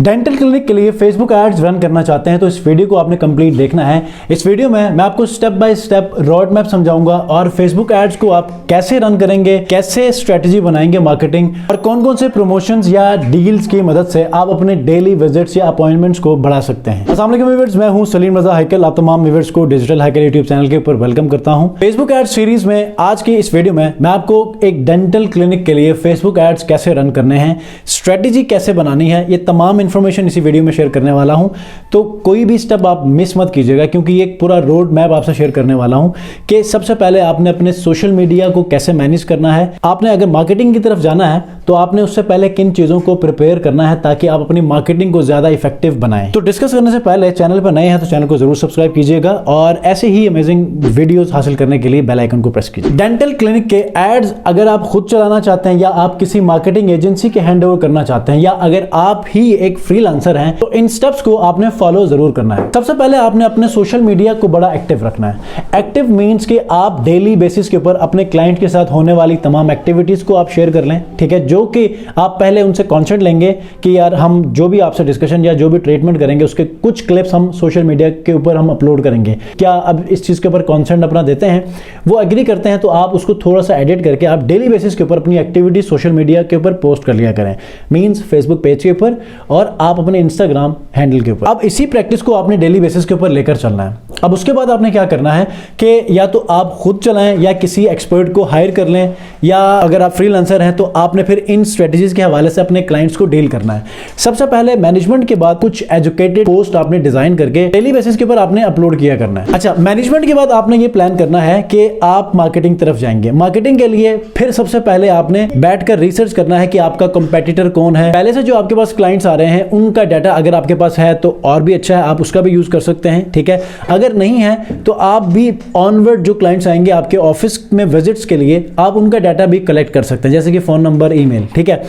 Dental clinic के लिए Facebook ads run करना चाहते हैं तो इस वीडियो को आपने कंप्लीट देखना है। इस वीडियो में मैं आपको step by step road map समझाऊंगा और फेसबुक एड्स को आप कैसे रन करेंगे, कैसे स्ट्रेटजी बनाएंगे मार्केटिंग और कौन कौन से प्रमोशंस या डील्स की मदद से आप अपने डेली विजिट्स या अपॉइंटमेंट्स को बढ़ा सकते हैं। अस्सलाम वालेकुम व्यूअर्स, मैं हूं सलीम रजा हैकल। आप तमाम व्यूअर्स को डिजिटल हैकल यूट्यूब चैनल के ऊपर वेलकम करता हूं। फेसबुक एड्स सीरीज में आज की इस वीडियो में मैं आपको एक डेंटल क्लिनिक के लिए फेसबुक एड्स कैसे रन करने हैं, स्ट्रेटजी कैसे बनानी है, ये तमाम इंफॉर्मेशन इसी वीडियो में शेयर करने वाला हूं। तो कोई भी स्टेप आप मिस मत कीजिएगा क्योंकि ये एक पूरा रोड मैप आपसे शेयर करने वाला हूं कि सबसे पहले आपने अपने सोशल मीडिया को कैसे मैनेज करना है। आपने अगर मार्केटिंग की तरफ जाना है तो आपने उससे पहले किन चीजों को प्रिपेयर करना है ताकि आप अपनी मार्केटिंग को ज्यादा इफेक्टिव बनाएं। तो डिस्कस करने से पहले चैनल पर नए हैं तो चैनल को जरूर सब्सक्राइब कीजिएगा और ऐसे ही अमेजिंग वीडियोस हासिल करने के लिए बेल आइकन को प्रेस कीजिए। डेंटल क्लिनिक के एड्स अगर आप खुद चलाना चाहते हैं या आप किसी मार्केटिंग एजेंसी के हैंडओवर करना चाहते हैं या अगर आप ही एक फ्रीलांसर हैं तो इन स्टेप्स को आपने फॉलो जरूर करना है। सबसे पहले आपने अपने सोशल मीडिया को बड़ा एक्टिव रखना है। एक्टिव मींस कि आप डेली बेसिस के ऊपर अपने क्लाइंट के साथ होने वाली तमाम एक्टिविटीज को आप शेयर कर लें, ठीक है, जो कि आप पहले उनसे कॉन्सेंट लेंगे कि यार हम जो भी आपसे डिस्कशन या जो भी ट्रीटमेंट करेंगे उसके कुछ क्लिप्स हम सोशल मीडिया के ऊपर हम अपलोड करेंगे। क्या अब इस चीज के ऊपर कॉन्सेंट अपना देते हैं, वो एग्री करते हैं तो आप उसको थोड़ा सा एडिट करके आप डेली बेसिस के ऊपर अपनी एक्टिविटी सोशल मीडिया के ऊपर पोस्ट कर लिया करें, मींस फेसबुक पेज के ऊपर और आप अपने इंस्टाग्राम हैंडल के ऊपर। अब इसी प्रैक्टिस को आपने डेली बेसिस के ऊपर लेकर चलना है। अब उसके बाद आपने क्या करना है कि या तो आप खुद चलाएं या किसी एक्सपर्ट को हायर कर लें या अगर आप फ्रीलांसर हैं तो आपने फिर इन स्ट्रेटजीज के हवाले से अपने क्लाइंट्स को डील करना है। सबसे पहले मैनेजमेंट के बाद कुछ एजुकेटेड पोस्ट आपने डिजाइन करके डेली बेसिस के ऊपर आपने अपलोड किया करना है। अच्छा, मैनेजमेंट के बाद आपने ये प्लान करना है कि आप मार्केटिंग तरफ जाएंगे। मार्केटिंग के लिए फिर सबसे पहले आपने बैठकर रिसर्च करना है कि आपका कंपेटिटर कौन है। पहले से जो आपके पास क्लाइंट्स आ रहे हैं उनका डाटा अगर आपके पास है तो और भी अच्छा है, आप उसका भी यूज कर सकते हैं, ठीक है। अगर नहीं है तो आप भी ऑनवर्ड जो क्लाइंट्स आएंगे आपके ऑफिस में विजिट्स के लिए आप उनका डाटा भी कलेक्ट कर सकते हैं, जैसे कि फोन नंबर, ईमेल, ठीक है।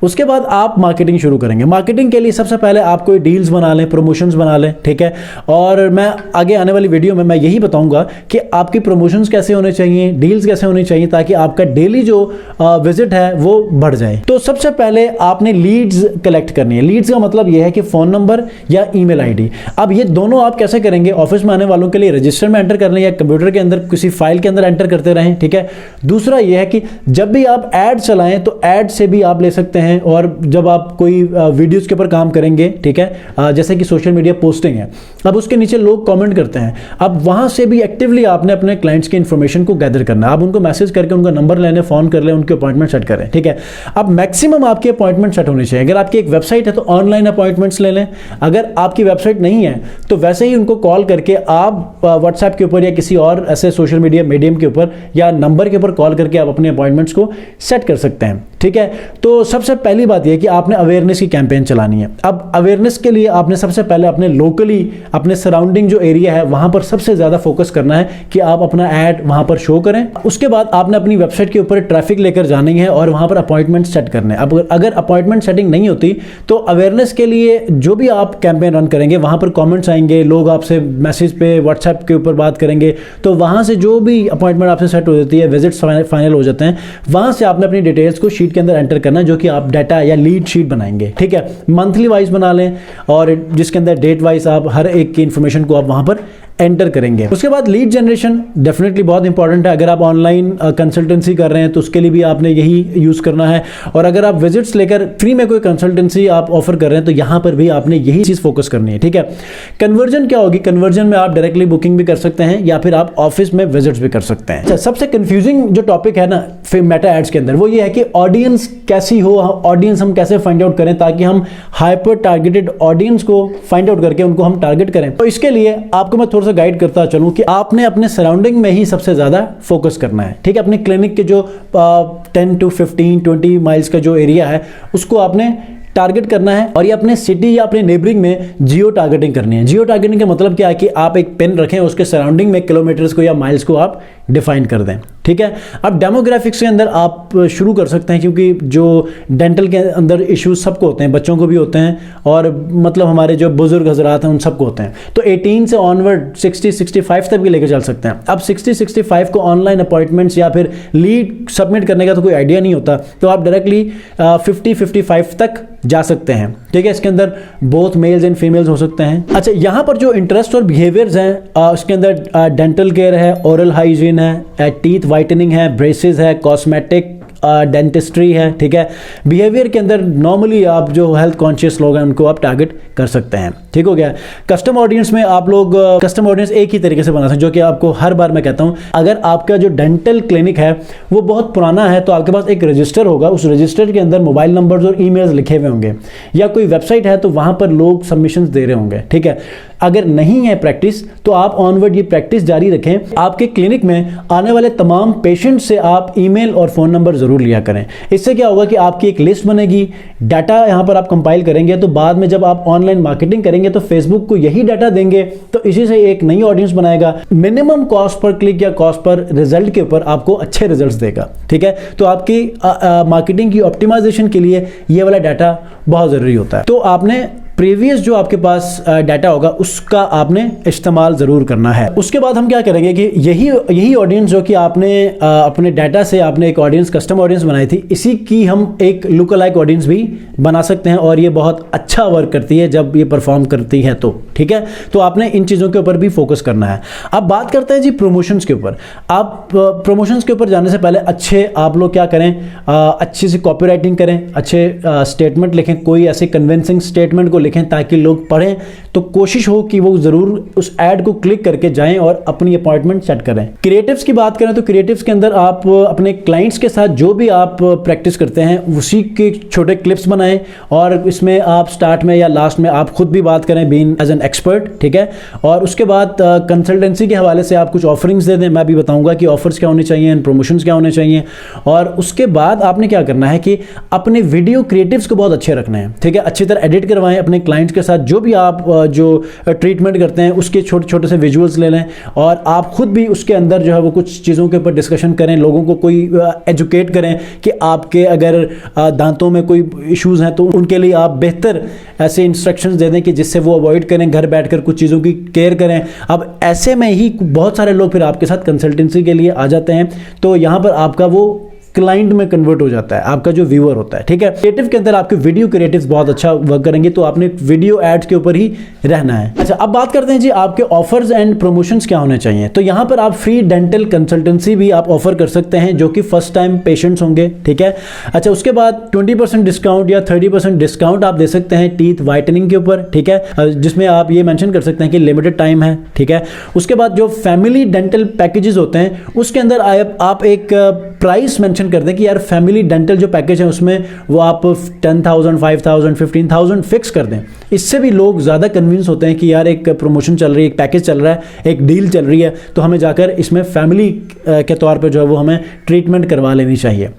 उसके बाद आप मार्केटिंग शुरू करेंगे। मार्केटिंग के लिए सबसे पहले आप कोई डील्स बना लें, प्रमोशंस बना लें, ठीक है। और मैं आगे आने वाली वीडियो में मैं यही बताऊंगा कि आपकी प्रमोशंस कैसे होने चाहिए, डील्स कैसे होनी चाहिए ताकि आपका डेली जो विजिट है वो बढ़ जाए। तो सबसे पहले आपने लीड्स कलेक्ट करनी है। लीड्स का मतलब यह है कि फोन नंबर या ईमेल आईडी। अब ये दोनों आप कैसे करेंगे, ऑफिस में आने वालों के लिए रजिस्टर में एंटर कर लें या कंप्यूटर के अंदर किसी फाइल के अंदर एंटर करते रहें, ठीक है। दूसरा यह है कि जब भी आप ऐड चलाएं तो ऐड से भी आप ले सकते हैं और जब आप कोई वीडियोस के ऊपर काम करेंगे, ठीक है, जैसे कि सोशल मीडिया पोस्टिंग है, अब उसके नीचे लोग कमेंट करते हैं, अब वहां से भी एक्टिवली आपने अपने क्लाइंट्स की इंफॉर्मेशन को गैदर करना है। आप उनको मैसेज करके उनका नंबर लेने, फोन कर लें, उनके अपॉइंटमेंट सेट करें, ठीक है। अब मैक्सिमम आपके अपॉइंटमेंट सेट होने चाहिए। अगर आपकी एक वेबसाइट है तो ऑनलाइन अपॉइंटमेंट्स ले लें, अगर आपकी वेबसाइट नहीं है तो वैसे ही उनको कॉल करके आप व्हाट्सएप के ऊपर या किसी और ऐसे सोशल मीडिया मीडियम के ऊपर या नंबर के ऊपर कॉल करके आप अपने अपॉइंटमेंट्स को सेट कर सकते हैं, ठीक है। तो सबसे पहली बात यह कि आपने अवेयरनेस की कैंपेन चलानी है। अब अवेयरनेस के लिए आपने सबसे पहले अपने लोकली अपने सराउंडिंग जो एरिया है वहां पर सबसे ज्यादा फोकस करना है कि आप अपना ऐड वहां पर शो करें। उसके बाद आपने अपनी वेबसाइट के ऊपर ट्रैफिक लेकर जानी है और वहां पर अपॉइंटमेंट सेट करने हैं। अब अगर अपॉइंटमेंट सेटिंग नहीं होती तो अवेयरनेस के लिए जो भी आप कैंपेन रन करेंगे वहां पर कमेंट्स आएंगे, लोग आपसे मैसेज पे व्हाट्सएप के ऊपर बात करेंगे, तो वहां से जो भी अपॉइंटमेंट आपसे सेट हो जाती है, विजिट्स फाइनल हो जाते हैं, वहां से आपने अपनी डिटेल्स को शीट के अंदर एंटर करना है जो कि आप डाटा या लीड शीट बनाएंगे, ठीक है। मंथली वाइज बना लें और जिसके अंदर डेट वाइज आप हर एक की इंफॉर्मेशन को आप वहां पर एंटर करेंगे। उसके बाद लीड जनरेशन डेफिनेटली बहुत इंपॉर्टेंट है। अगर आप ऑनलाइन कंसल्टेंसी कर रहे हैं तो उसके लिए भी आपने यही यूज करना है और अगर आप विजिट्स लेकर फ्री में कोई कंसल्टेंसी आप ऑफर कर रहे हैं तो यहां पर भी आपने यही चीज फोकस करनी है, ठीक है। कन्वर्जन क्या होगी, कन्वर्जन में आप डायरेक्टली बुकिंग भी कर सकते हैं या फिर आप ऑफिस में विजिट्स भी कर सकते हैं। सबसे कंफ्यूजिंग जो टॉपिक है ना फिर मेटा एड्स के अंदर वो ये है कि ऑडियंस कैसी हो, ऑडियंस हम कैसे फाइंड आउट करें ताकि हम हाइपर टारगेटेड ऑडियंस को फाइंड आउट करके उनको हम टारगेट करें। तो इसके लिए आपको मैं थोड़ा सा गाइड करता चलूं कि आपने अपने सराउंडिंग में ही सबसे ज्यादा फोकस करना है, ठीक है। अपने क्लिनिक के जो 10 to 15 20 माइल्स का जो एरिया है उसको आपने टारगेट करना है और ये अपने सिटी या अपने नेबरिंग में जियो टारगेटिंग करनी है। जियो टारगेटिंग का मतलब क्या है कि आप एक पेन रखें, उसके सराउंडिंग में किलोमीटर्स को या माइल्स को आप डिफाइन कर दें, ठीक है। अब डेमोग्राफिक्स के अंदर आप शुरू कर सकते हैं क्योंकि जो डेंटल के अंदर इश्यूज सबको होते हैं, बच्चों को भी होते हैं और मतलब हमारे जो बुजुर्ग हजरात हैं उन सबको होते हैं। तो 18 से ऑनवर्ड 60-65 तक भी लेकर चल सकते हैं। अब 60-65 को ऑनलाइन अपॉइंटमेंट्स या फिर लीड सबमिट करने का तो कोई आइडिया नहीं होता, तो आप डायरेक्टली 50-55 तक जा सकते हैं, ठीक है। इसके अंदर बोथ मेल्स एंड फीमेल्स हो सकते हैं। अच्छा, यहाँ पर जो इंटरेस्ट और बिहेवियर्स हैं उसके अंदर डेंटल केयर है, ओरल हाइजीन है, टीथ वाइटनिंग है, ब्रेसेस है, कॉस्मेटिक डेंटिस्ट्री है, ठीक है। बिहेवियर के अंदर नॉर्मली आप जो हेल्थ कॉन्शियस लोग हैं उनको आप टारगेट कर सकते हैं, ठीक हो गया। कस्टम ऑडियंस में आप लोग कस्टम ऑडियंस एक ही तरीके से बना सकते हैं, जो कि आपको हर बार मैं कहता हूं, अगर आपका जो डेंटल क्लिनिक है वो बहुत पुराना है तो आपके पास एक रजिस्टर होगा, उस रजिस्टर के अंदर मोबाइल नंबर्स और ईमेल्स लिखे हुए होंगे, या कोई वेबसाइट है तो वहां पर लोग सबमिशंस दे रहे होंगे, ठीक है। अगर नहीं है प्रैक्टिस तो आप ऑनवर्ड ये प्रैक्टिस जारी रखें। आपके क्लिनिक में आने वाले तमाम पेशेंट से आप ईमेल और फ़ोन नंबर ज़रूर लिया करें। इससे क्या होगा कि आपकी एक लिस्ट बनेगी, डाटा यहाँ पर आप कंपाइल करेंगे, तो बाद में जब आप ऑनलाइन मार्केटिंग करेंगे तो फेसबुक को यही डाटा देंगे, तो इसी से एक नई ऑडियंस बनाएगा। मिनिमम कॉस्ट पर क्लिक या कॉस्ट पर रिजल्ट के ऊपर आपको अच्छे रिजल्ट देगा, ठीक है। तो आपकी मार्केटिंग की ऑप्टिमाइजेशन के लिए ये वाला डाटा बहुत ज़रूरी होता है। तो आपने प्रीवियस जो आपके पास डाटा होगा उसका आपने इस्तेमाल ज़रूर करना है। उसके बाद हम क्या करेंगे कि यही ऑडियंस जो कि आपने अपने डाटा से आपने एक ऑडियंस, कस्टम ऑडियंस बनाई थी, इसी की हम एक लुक अलाइक ऑडियंस भी बना सकते हैं, और ये बहुत अच्छा वर्क करती है जब ये परफॉर्म करती है तो, ठीक है। तो आपने इन चीज़ों के ऊपर भी फोकस करना है। अब बात करते हैं जी प्रमोशंस के ऊपर। आप प्रमोशंस के ऊपर जाने से पहले अच्छे आप लोग क्या करें, अच्छी सी कॉपी राइटिंग करें, अच्छे स्टेटमेंट लिखें, कोई ऐसे कन्विंसिंग स्टेटमेंट को लिखें ताकि लोग पढ़ें तो कोशिश हो कि वो जरूर उस ऐड को क्लिक करके जाएं और अपनी अपॉइंटमेंट सेट करें। क्रिएटिव्स की बात करें तो क्रिएटिव्स के अंदर आप अपने क्लाइंट्स के साथ जो भी आप प्रैक्टिस करते हैं उसी के छोटे क्लिप्स बनाएं, और इसमें आप स्टार्ट में या लास्ट में आप खुद भी बात करें बीइंग एज एन एक्सपर्ट, ठीक है। और उसके बाद कंसल्टेंसी के हवाले से आप कुछ ऑफरिंग्स दे दें, मैं भी बताऊंगा कि ऑफर्स क्या होने चाहिए, प्रमोशंस क्या होने चाहिए। और उसके बाद आपने क्या करना है कि अपने वीडियो क्रिएटिव्स को बहुत अच्छे रखने हैं, ठीक है। अच्छी तरह एडिट करवाएं, अपने क्लाइंट्स के साथ जो भी आप जो ट्रीटमेंट करते हैं उसके छोटे छोटे से विजुअल्स ले लें, और आप खुद भी उसके अंदर जो है वो कुछ चीज़ों के ऊपर डिस्कशन करें, लोगों को कोई एजुकेट करें कि आपके अगर दांतों में कोई इश्यूज़ हैं तो उनके लिए आप बेहतर ऐसे इंस्ट्रक्शंस दे दें कि जिससे वो अवॉइड करें, घर बैठकर कुछ चीज़ों की केयर करें। अब ऐसे में ही बहुत सारे लोग फिर आपके साथ कंसल्टेंसी के लिए आ जाते हैं, तो यहाँ पर आपका वो क्लाइंट में कन्वर्ट हो जाता है, आपका जो व्यूअर होता है, ठीक है। क्रिएटिव के अंदर आपके वीडियो क्रिएटिव्स बहुत अच्छा वर्क करेंगे, तो आपने वीडियो एड्स के ऊपर ही रहना है। अच्छा, अब बात करते हैं जी आपके ऑफर्स एंड प्रमोशंस क्या होने चाहिए। तो यहाँ पर आप फ्री डेंटल कंसल्टेंसी भी आप ऑफर कर सकते हैं जो कि फर्स्ट टाइम पेशेंट्स होंगे, ठीक है। अच्छा, उसके बाद 20% डिस्काउंट या 30% डिस्काउंट आप दे सकते हैं टीथ वाइटनिंग के ऊपर, ठीक है, जिसमें आप ये मेंशन कर सकते हैं कि लिमिटेड टाइम है, ठीक है। उसके बाद जो फैमिली डेंटल पैकेजेस होते हैं उसके अंदर आप एक प्राइस मेंशन कर दें कि यार फैमिली डेंटल जो पैकेज है उसमें वो आप 10,000, 5,000, 15,000 फिक्स कर दें। इससे भी लोग ज़्यादा कन्विंस होते हैं कि यार एक प्रमोशन चल रही है, एक पैकेज चल रहा है, एक डील चल रही है, तो हमें जाकर इसमें फैमिली के तौर पे जो है वो हमें ट्रीटमेंट करवा लेनी चाहिए,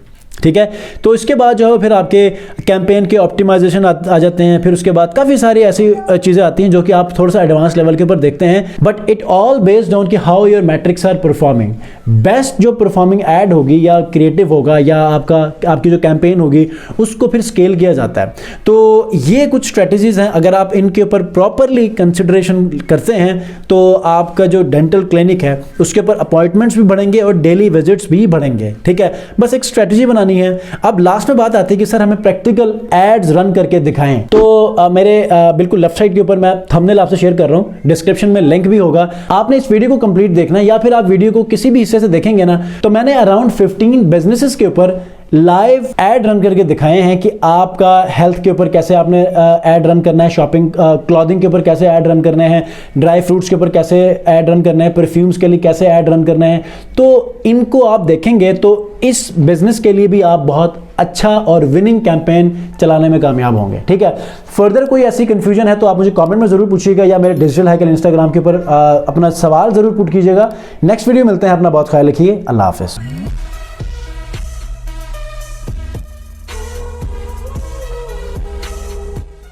ठीक है। तो इसके बाद जो है फिर आपके कैंपेन के ऑप्टिमाइजेशन आ जाते हैं। फिर उसके बाद काफ़ी सारी ऐसी चीज़ें आती हैं जो कि आप थोड़ा सा एडवांस लेवल के ऊपर देखते हैं, but it all based on कि how your metrics are performing. Best जो परफॉर्मिंग ऐड होगी या क्रिएटिव होगा या आपकी जो कैंपेन होगी उसको फिर स्केल किया जाता है। तो ये कुछ स्ट्रेटजीज हैं, अगर आप इनके ऊपर प्रॉपरली कंसिडरेशन करते हैं तो आपका जो डेंटल क्लिनिक है उसके ऊपर अपॉइंटमेंट्स भी बढ़ेंगे और डेली विजिट्स भी बढ़ेंगे, ठीक है। बस एक स्ट्रेटजी बनानी है। अब लास्ट में बात आती है कि सर हमें प्रैक्टिकल एड्स रन करके दिखाएं। तो मेरे बिल्कुल लेफ्ट साइड के ऊपर मैं थंबनेल आपसे शेयर कर रहा हूं, डिस्क्रिप्शन में लिंक भी होगा। आपने इस वीडियो को कंप्लीट देखना है, या फिर आप वीडियो को किसी भी हिस्से से देखेंगे ना, तो मैंने अराउंड 15 बिजनेसेस के ऊपर लाइव एड रन करके दिखाए हैं कि आपका हेल्थ के ऊपर कैसे आपने एड रन करना है, शॉपिंग क्लॉथिंग के ऊपर कैसे एड रन करने हैं, ड्राई फ्रूट्स के ऊपर कैसे एड रन करना है, परफ्यूम्स के लिए कैसे एड रन करना है। तो इनको आप देखेंगे तो इस बिजनेस के लिए भी आप बहुत अच्छा और विनिंग कैंपेन चलाने में कामयाब होंगे, ठीक है। फर्दर कोई ऐसी कंफ्यूजन है तो आप मुझे कमेंट में जरूर पूछिएगा, या मेरे डिजिटल हैकल इंस्टाग्राम के ऊपर अपना सवाल जरूर पुट कीजिएगा। नेक्स्ट वीडियो मिलते हैं, अपना बहुत ख्याल रखिए, अल्लाह हाफिज़।